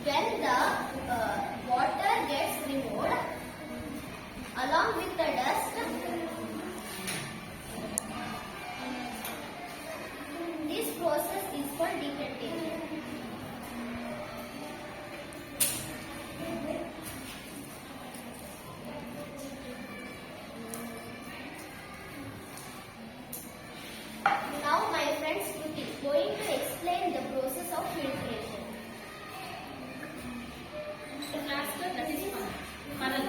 When the water gets removed along with the dust, this process is called decantation. Now my friend Shruti going to explain the process of filtration. The plaster that is funnel.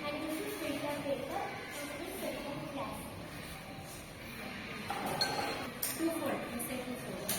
And this is filter paper. This is second class. Two-fold. The second fold.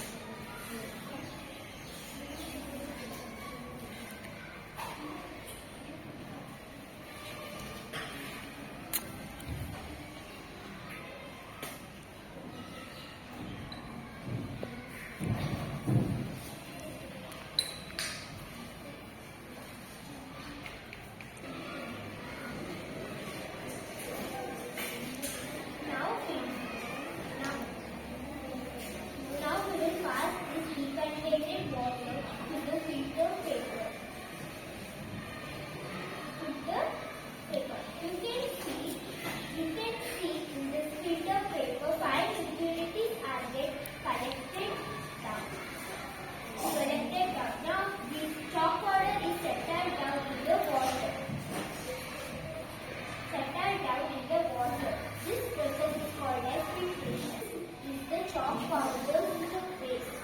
Now we will pass this decantated water to the filter paper. You can see in this filter paper fine impurities are collected down. Now this chalk powder is settled down in the water. This process is called as filtration. Is the chalk powder in the paste.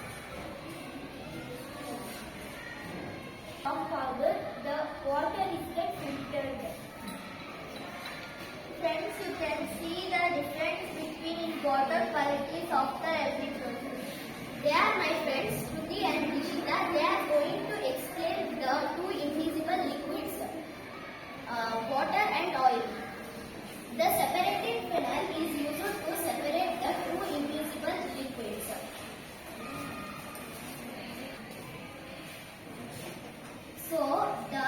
Chalk powder, the water is get filtered. Friends, you can see the difference between water qualities of the every process. They are my friends Shruti and Rishita. They are going to explain the two invisible liquids, water and oil. The separating funnel is used to separate the two invisible liquids. So, the